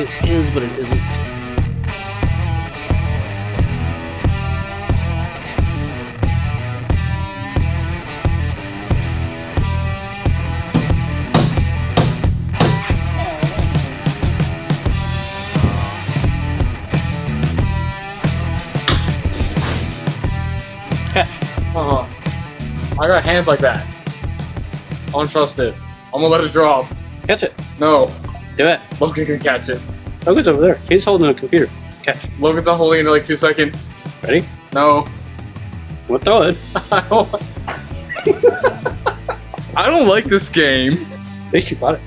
it is, but it isn't. I got hands like that. I don't trust it. I'm gonna let it drop. Catch it. No. Do it. Logan can catch it. Logan's over there. He's holding a computer. Catch. Logan's not holding it in like 2 seconds. Ready? No. We'll throw it. I don't like this game. At least you got it.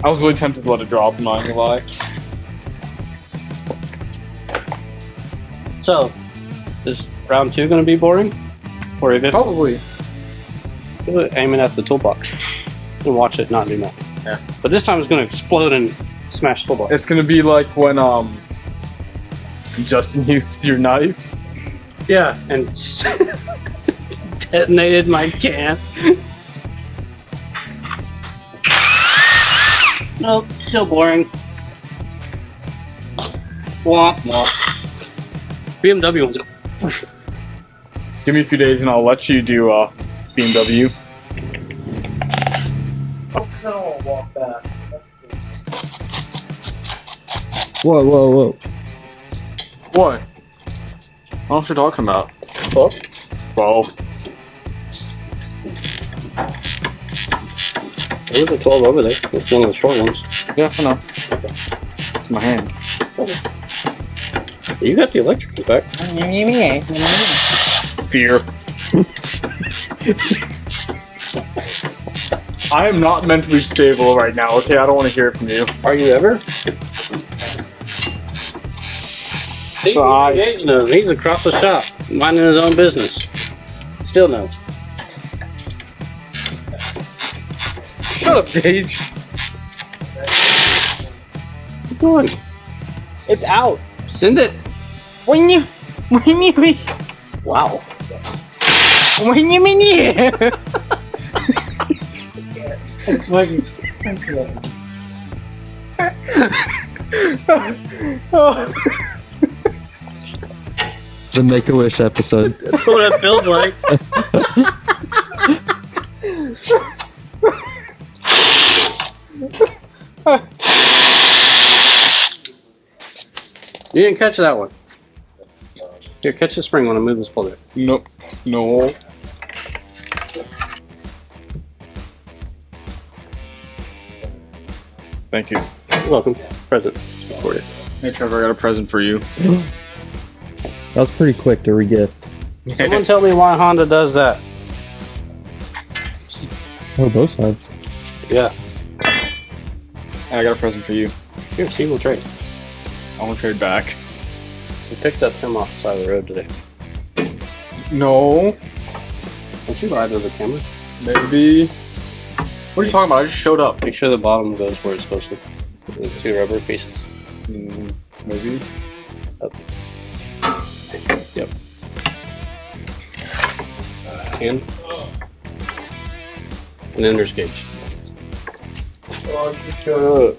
I was really tempted to let it drop, I'm not gonna lie. So, is round 2 gonna be boring? Or even Probably. aim it at the toolbox and watch it not do nothing. Yeah. But this time it's gonna explode and smash the toolbox. It's gonna be like when Justin used your knife. Yeah, and detonated my can. Nope, still boring. Womp womp. BMW ones go. Give me a few days and I'll let you do BMW. I don't want to walk back. Whoa, whoa, whoa. What? I don't know what you're talking about. 12? 12. There's a 12 over there. It's one of the short ones. Yeah, I know. It's my hand. You got the electric back. Fear. I am not mentally stable right now, okay? I don't want to hear it from you. Are you ever? See, Gage knows. He's across the shop, minding his own business. Still knows. Shut up, Gage. Keep going. It's out. Send it. Wow. The Make-A-Wish episode. That's what it feels like. You didn't catch that one. Here, catch the spring when I move this puller. Nope. No. Thank you. You're welcome. Present for you. Hey Trevor, I got a present for you. That was pretty quick to regift. Someone tell me why Honda does that. Oh, both sides. Yeah. I got a present for you. Here, Steve will trade. I want to trade back. We picked up him off the side of the road today. No. Don't you ride with the camera? Maybe. What are you talking about? I just showed up. Make sure the bottom goes where it's supposed to. The 2 rubber pieces. Maybe. Up. Yep. And then there's Gage. Shut up.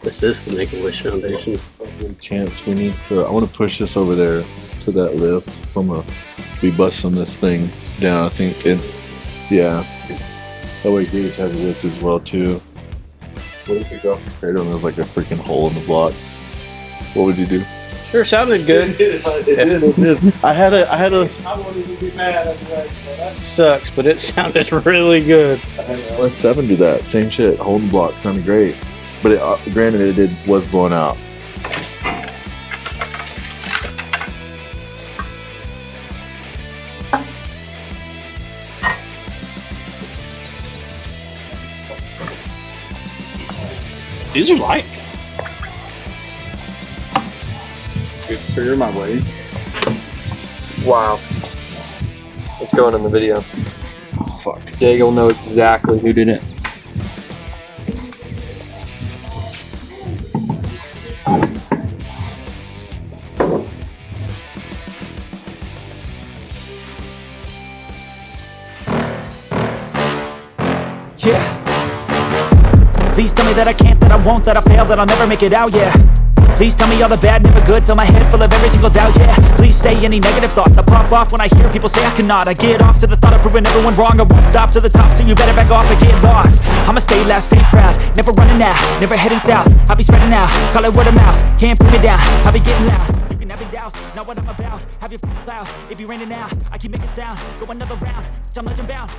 This is the Make-A-Wish Foundation. Good chance we need to. I want to push this over there to that lift. I'm gonna be busting this thing down. I think it. Yeah. That way Gage has a lift as well too. What if we go off the cradle and there's like a freaking hole in the block? What would you do? Sure, sounded good. It did. I had a. I wanted to be mad. I'm like, well, that sucks, but it sounded really good. I had an LS7 do that. Same shit. Hole in the block sounded great. But it, granted, it was blown out. These are light. Good to clear my way. Wow. It's going in the video. Oh, fuck. Jake will know exactly who did it. Yeah. Please tell me that I can't, that I won't, that I fail, that I'll never make it out, yeah. Please tell me all the bad, never good. Fill my head full of every single doubt, yeah. Please say any negative thoughts. I pop off when I hear people say I cannot. I get off to the thought of proving everyone wrong. I won't stop to the top, so you better back off and get lost. I'ma stay loud, stay proud, never running out, never heading south. I'll be spreading out, call it word of mouth. Can't put me down, I'll be getting loud. You can have it douse, not what I'm about. Have your cloud, it be raining now. I keep making sound, go another round, I'm legend bound.